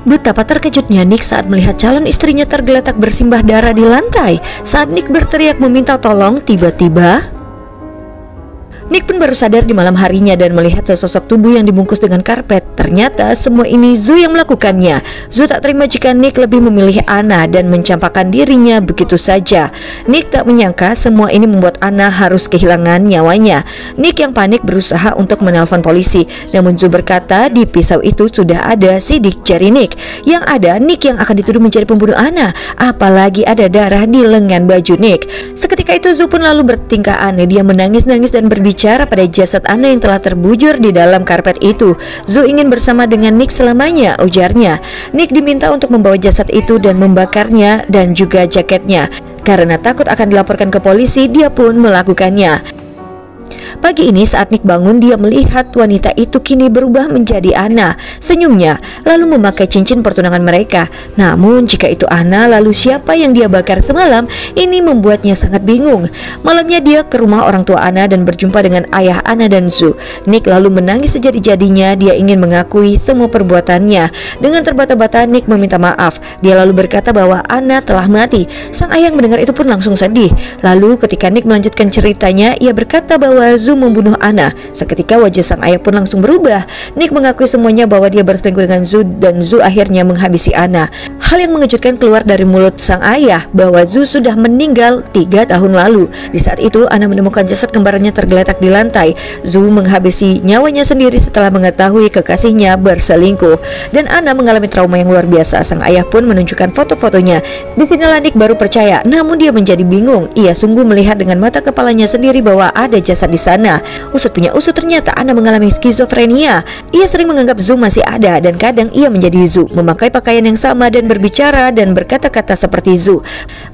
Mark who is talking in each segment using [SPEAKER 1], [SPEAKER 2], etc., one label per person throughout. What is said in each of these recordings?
[SPEAKER 1] Betapa terkejutnya Nick saat melihat calon istrinya tergeletak bersimbah darah di lantai. Saat Nick berteriak meminta tolong, tiba-tiba Nick pun baru sadar di malam harinya dan melihat sesosok tubuh yang dibungkus dengan karpet. Ternyata semua ini Zhu yang melakukannya. Zhu tak terima jika Nick lebih memilih Anna dan mencampakkan dirinya begitu saja. Nick tak menyangka semua ini membuat Anna harus kehilangan nyawanya. Nick yang panik berusaha untuk menelpon polisi, namun Zhu berkata di pisau itu sudah ada sidik jari Nick. Yang ada Nick yang akan dituduh menjadi pembunuh Anna, apalagi ada darah di lengan baju Nick. Seketika itu Zhu pun lalu bertingkah aneh. Dia menangis-nangis dan berbicara pada jasad Anna yang telah terbujur di dalam karpet itu. Zhu ingin bersama dengan Nick selamanya, ujarnya. Nick diminta untuk membawa jasad itu dan membakarnya dan juga jaketnya. Karena takut akan dilaporkan ke polisi, dia pun melakukannya. Pagi ini saat Nick bangun, dia melihat wanita itu kini berubah menjadi Anna. Senyumnya, lalu memakai cincin pertunangan mereka. Namun jika itu Anna, lalu siapa yang dia bakar semalam? Ini membuatnya sangat bingung. Malamnya dia ke rumah orang tua Anna dan berjumpa dengan ayah Anna dan Zhu. Nick lalu menangis sejadi-jadinya. Dia ingin mengakui semua perbuatannya. Dengan terbata-bata Nick meminta maaf. Dia lalu berkata bahwa Anna telah mati. Sang ayah mendengar itu pun langsung sedih. Lalu ketika Nick melanjutkan ceritanya, ia berkata bahwa Zhu membunuh Anna. Seketika wajah sang ayah pun langsung berubah. Nick mengakui semuanya bahwa dia berselingkuh dengan Zhu dan Zhu akhirnya menghabisi Anna. Hal yang mengejutkan keluar dari mulut sang ayah bahwa Zhu sudah meninggal 3 tahun lalu. Di saat itu Anna menemukan jasad kembarannya tergeletak di lantai. Zhu menghabisi nyawanya sendiri setelah mengetahui kekasihnya berselingkuh. Dan Anna mengalami trauma yang luar biasa. Sang ayah pun menunjukkan foto-fotonya. Disinilah Nick baru percaya, namun dia menjadi bingung. Ia sungguh melihat dengan mata kepalanya sendiri bahwa ada jasad di sana. Usut punya usut, ternyata Anna mengalami skizofrenia. Ia sering menganggap Zhu masih ada dan kadang ia menjadi Zhu, memakai pakaian yang sama dan berbicara dan berkata-kata seperti Zhu.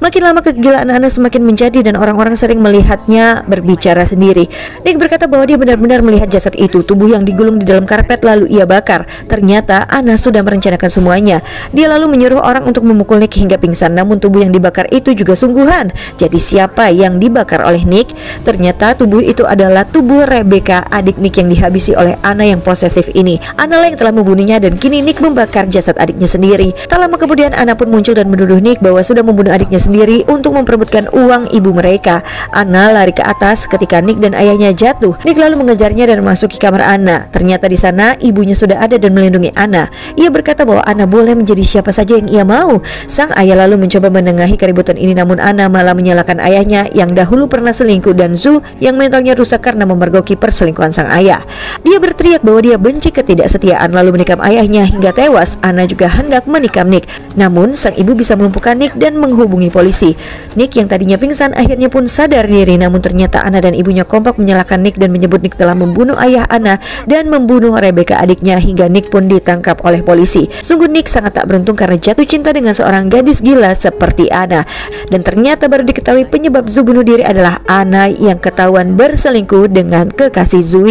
[SPEAKER 1] Makin lama kegilaan Anna semakin menjadi dan orang-orang sering melihatnya berbicara sendiri. Nick berkata bahwa dia benar-benar melihat jasad itu, tubuh yang digulung di dalam karpet lalu ia bakar. Ternyata Anna sudah merencanakan semuanya. Dia lalu menyuruh orang untuk memukul Nick hingga pingsan, namun tubuh yang dibakar itu juga sungguhan. Jadi siapa yang dibakar oleh Nick? Ternyata tubuh itu adalah tubuh Rebecca, adik Nick yang dihabisi oleh Anna yang posesif ini. Anna lah yang telah membunuhnya dan kini Nick membakar jasad adiknya sendiri. Tak lama kemudian Anna pun muncul dan menuduh Nick bahwa sudah membunuh adiknya sendiri untuk memperebutkan uang ibu mereka. Anna lari ke atas ketika Nick dan ayahnya jatuh. Nick lalu mengejarnya dan memasuki kamar Anna. Ternyata di sana ibunya sudah ada dan melindungi Anna. Ia berkata bahwa Anna boleh menjadi siapa saja yang ia mau. Sang ayah lalu mencoba menengahi keributan ini, namun Anna malah menyalahkan ayahnya yang dahulu pernah selingkuh dan Zhu yang mentalnya rusak karena memergoki perselingkuhan sang ayah. Dia berteriak bahwa dia benci ketidaksetiaan lalu menikam ayahnya hingga tewas. Anna juga hendak menikam Nick, namun sang ibu bisa melumpuhkan Nick dan menghubungi polisi. Nick yang tadinya pingsan akhirnya pun sadar diri, namun ternyata Anna dan ibunya kompak menyalahkan Nick dan menyebut Nick telah membunuh ayah Anna dan membunuh Rebecca adiknya hingga Nick pun ditangkap oleh polisi. Sungguh Nick sangat tak beruntung karena jatuh cinta dengan seorang gadis gila seperti Anna. Dan ternyata baru diketahui penyebab Zhu bunuh diri adalah Anna yang ketahuan berselingkuh dengan kekasih Zhu.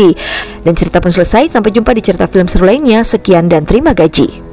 [SPEAKER 1] Dan cerita pun selesai. Sampai jumpa di cerita film seru lainnya. Sekian dan terima gaji.